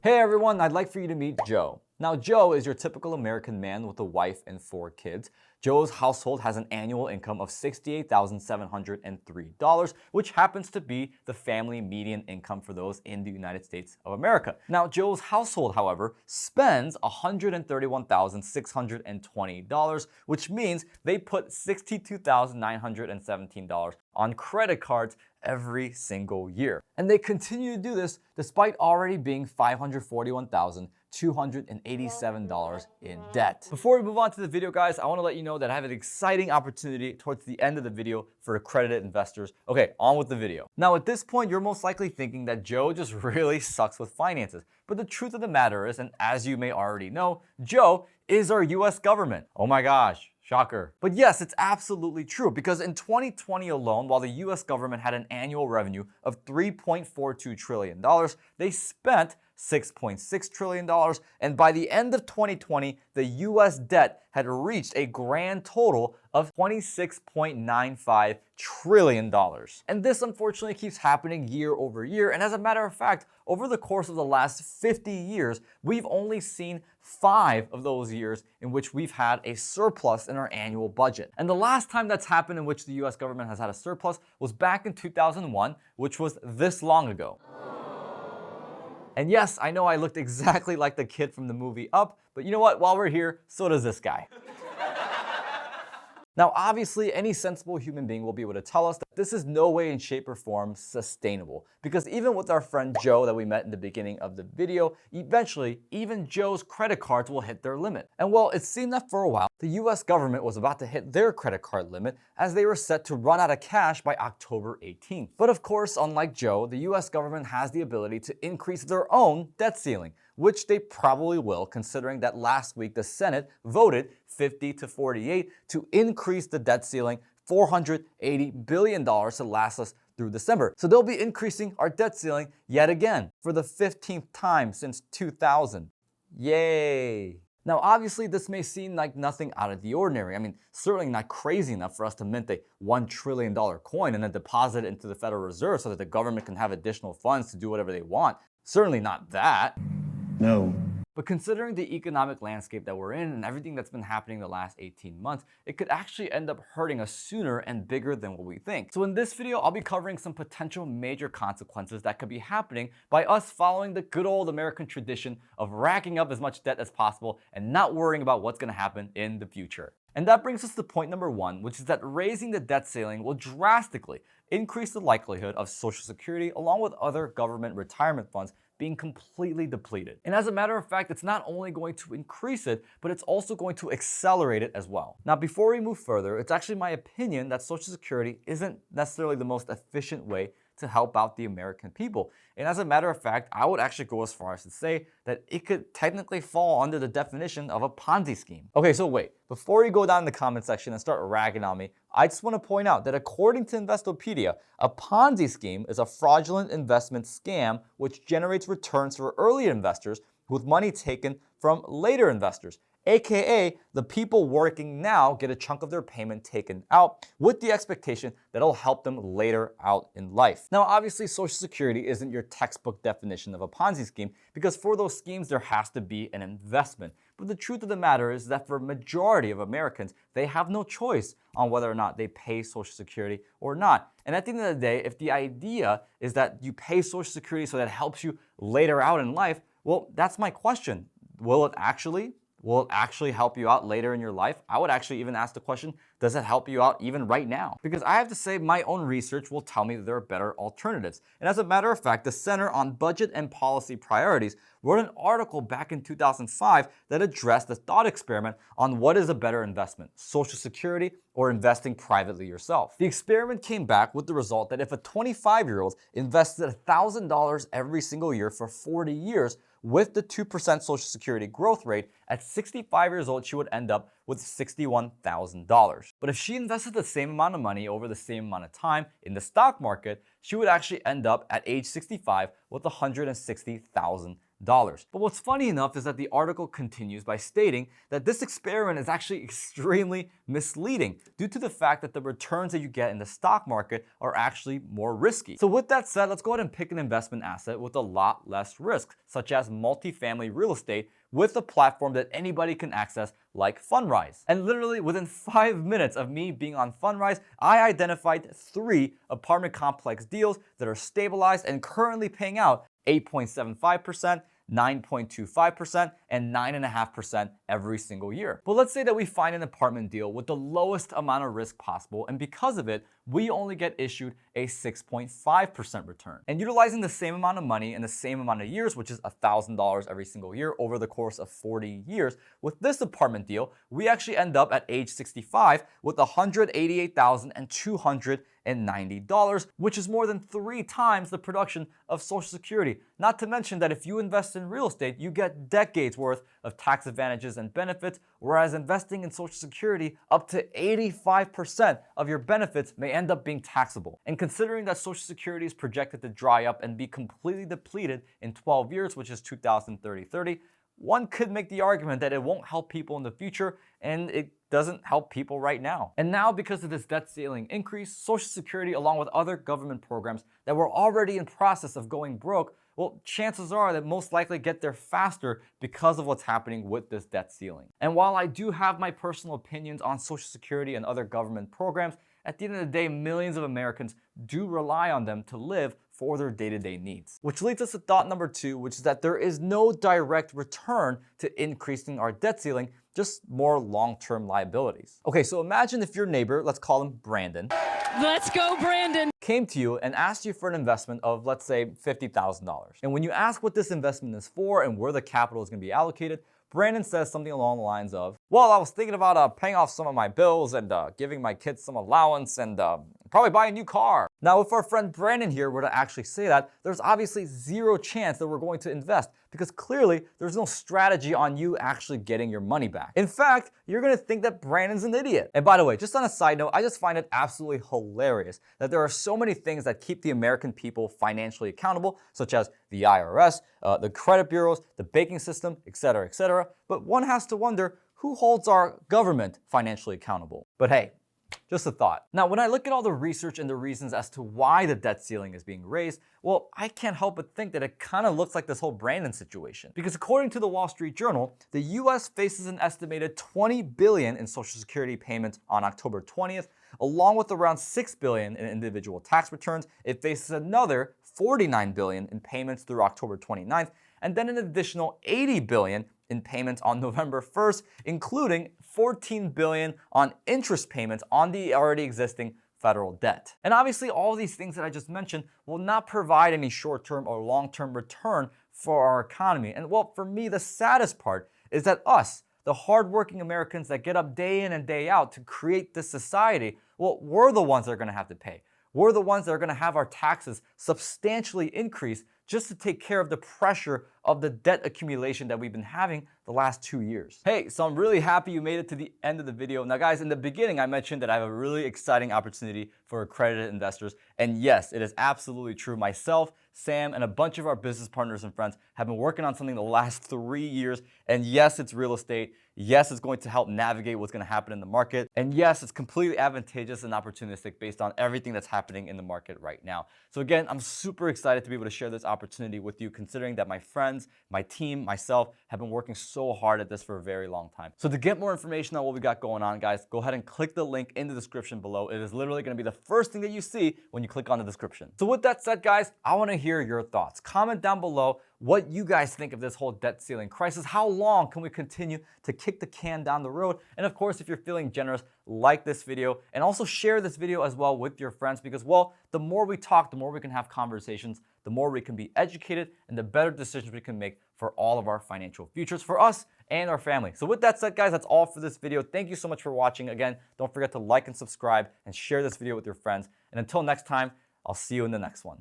Hey everyone, I'd like for you to meet Joe. Now, Joe is your typical American man with a wife and 4 kids. Joe's household has an annual income of $68,703, which happens to be the family median income for those in the United States of America. Now, Joe's household, however, spends $131,620, which means they put $62,917 on credit cards every single year. And they continue to do this despite already being $541,287 in debt. Before we move on to the video, guys, I want to let you know that I have an exciting opportunity towards the end of the video for accredited investors. Okay, on with the video. Now, at this point, you're most likely thinking that Joe just really sucks with finances. But the truth of the matter is, and as you may already know, Joe is our US government. Oh my gosh. Shocker. But yes, it's absolutely true, because in 2020 alone, while the US government had an annual revenue of $3.42 trillion, they spent $6.6 trillion, and by the end of 2020, the US debt had reached a grand total of $26.95 trillion. And this unfortunately keeps happening year over year, and as a matter of fact, over the course of the last 50 years, we've only seen 5 of those years in which we've had a surplus in our annual budget. And the last time that's happened in which the US government has had a surplus was back in 2001, which was this long ago. And yes, I know I looked exactly like the kid from the movie Up, but you know what? While we're here, so does this guy. Now, obviously, any sensible human being will be able to tell us that this is no way in shape or form sustainable. Because even with our friend Joe that we met in the beginning of the video, eventually, even Joe's credit cards will hit their limit. And well, it seemed that for a while, the US government was about to hit their credit card limit as they were set to run out of cash by October 18th. But of course, unlike Joe, the US government has the ability to increase their own debt ceiling, which they probably will, considering that last week the Senate voted 50-48 to increase the debt ceiling $480 billion to last us through December. So they'll be increasing our debt ceiling yet again for the 15th time since 2000. Yay! Now, obviously, this may seem like nothing out of the ordinary. I mean, certainly not crazy enough for us to mint a $1 trillion coin and then deposit it into the Federal Reserve so that the government can have additional funds to do whatever they want. Certainly not that. No. But considering the economic landscape that we're in and everything that's been happening the last 18 months, it could actually end up hurting us sooner and bigger than what we think. So in this video, I'll be covering some potential major consequences that could be happening by us following the good old American tradition of racking up as much debt as possible and not worrying about what's going to happen in the future. And that brings us to point number 1, which is that raising the debt ceiling will drastically increase the likelihood of Social Security along with other government retirement funds being completely depleted. And as a matter of fact, it's not only going to increase it, but it's also going to accelerate it as well. Now, before we move further, it's actually my opinion that Social Security isn't necessarily the most efficient way to help out the American people. And as a matter of fact, I would actually go as far as to say that it could technically fall under the definition of a Ponzi scheme. Okay, so wait, before you go down in the comment section and start ragging on me, I just want to point out that according to Investopedia, a Ponzi scheme is a fraudulent investment scam which generates returns for early investors with money taken from later investors. AKA, the people working now get a chunk of their payment taken out with the expectation that it'll help them later out in life. Now, obviously, Social Security isn't your textbook definition of a Ponzi scheme because for those schemes, there has to be an investment. But the truth of the matter is that for a majority of Americans, they have no choice on whether or not they pay Social Security or not. And at the end of the day, if the idea is that you pay Social Security so that it helps you later out in life, well, that's my question. Will it actually help you out later in your life? I would actually even ask the question, does it help you out even right now? Because I have to say my own research will tell me that there are better alternatives. And as a matter of fact, the Center on Budget and Policy Priorities wrote an article back in 2005 that addressed the thought experiment on what is a better investment, Social Security or investing privately yourself. The experiment came back with the result that if a 25-year-old invested $1,000 every single year for 40 years, with the 2% Social Security growth rate, at 65 years old, she would end up with $61,000. But if she invested the same amount of money over the same amount of time in the stock market, she would actually end up at age 65 with $160,000. But what's funny enough is that the article continues by stating that this experiment is actually extremely misleading due to the fact that the returns that you get in the stock market are actually more risky. So with that said, let's go ahead and pick an investment asset with a lot less risk, such as multifamily real estate, with a platform that anybody can access like Fundrise. And literally within 5 minutes of me being on Fundrise, I identified 3 apartment complex deals that are stabilized and currently paying out 8.75%, 9.25%, and 9.5% every single year. But let's say that we find an apartment deal with the lowest amount of risk possible, and because of it, we only get issued a 6.5% return. And utilizing the same amount of money in the same amount of years, which is $1,000 every single year over the course of 40 years, with this apartment deal, we actually end up at age 65 with $188,290, which is more than 3 times the production of Social Security. Not to mention that if you invest in real estate, you get decades worth of tax advantages and benefits, whereas investing in Social Security, up to 85% of your benefits may end up being taxable. And considering that Social Security is projected to dry up and be completely depleted in 12 years, which is 2030, one could make the argument that it won't help people in the future, and it doesn't help people right now. And now, because of this debt ceiling increase, Social Security, along with other government programs that were already in process of going broke, well, chances are that most likely get there faster because of what's happening with this debt ceiling. And while I do have my personal opinions on Social Security and other government programs, at the end of the day, millions of Americans do rely on them to live for their day-to-day needs. Which leads us to thought number 2, which is that there is no direct return to increasing our debt ceiling, just more long-term liabilities. Okay, so imagine if your neighbor, let's call him Brandon. Let's go, Brandon! Came to you and asked you for an investment of, let's say, $50,000. And when you ask what this investment is for and where the capital is going to be allocated, Brandon says something along the lines of, well, I was thinking about paying off some of my bills and giving my kids some allowance and probably buy a new car. Now, if our friend Brandon here were to actually say that, there's obviously zero chance that we're going to invest because clearly there's no strategy on you actually getting your money back. In fact, you're gonna think that Brandon's an idiot. And by the way, just on a side note, I just find it absolutely hilarious that there are so many things that keep the American people financially accountable, such as the IRS, the credit bureaus, the banking system, etc., etc. But one has to wonder, who holds our government financially accountable? But hey, just a thought. Now, when I look at all the research and the reasons as to why the debt ceiling is being raised, well, I can't help but think that it kind of looks like this whole Brandon situation. Because according to the Wall Street Journal, the US faces an estimated $20 billion in Social Security payments on October 20th, along with around $6 billion in individual tax returns. It faces another $49 billion in payments through October 29th, and then an additional $80 billion in payments on November 1st, including $14 billion on interest payments on the already existing federal debt. And obviously, all these things that I just mentioned will not provide any short-term or long-term return for our economy. And well, for me, the saddest part is that us, the hardworking Americans that get up day in and day out to create this society, well, we're the ones that are gonna have to pay. We're the ones that are gonna have our taxes substantially increase just to take care of the pressure of the debt accumulation that we've been having the last 2 years. Hey, so I'm really happy you made it to the end of the video. Now guys, in the beginning, I mentioned that I have a really exciting opportunity for accredited investors. And yes, it is absolutely true. Myself, Sam, and a bunch of our business partners and friends have been working on something the last 3 years. And yes, it's real estate. Yes, it's going to help navigate what's going to happen in the market. And yes, it's completely advantageous and opportunistic based on everything that's happening in the market right now. So again, I'm super excited to be able to share this opportunity with you, considering that my friends, my team, myself have been working so hard at this for a very long time. So to get more information on what we got going on, guys, go ahead and click the link in the description below. It is literally going to be the first thing that you see when you click on the description. So with that said, guys, I want to hear your thoughts. Comment down below what you guys think of this whole debt ceiling crisis. How long can we continue to kick the can down the road? And of course, if you're feeling generous, like this video and also share this video as well with your friends, because, well, the more we talk, the more we can have conversations, the more we can be educated, and the better decisions we can make for all of our financial futures, for us and our family. So with that said, guys, that's all for this video. Thank you so much for watching. Again, don't forget to like and subscribe and share this video with your friends. And until next time, I'll see you in the next one.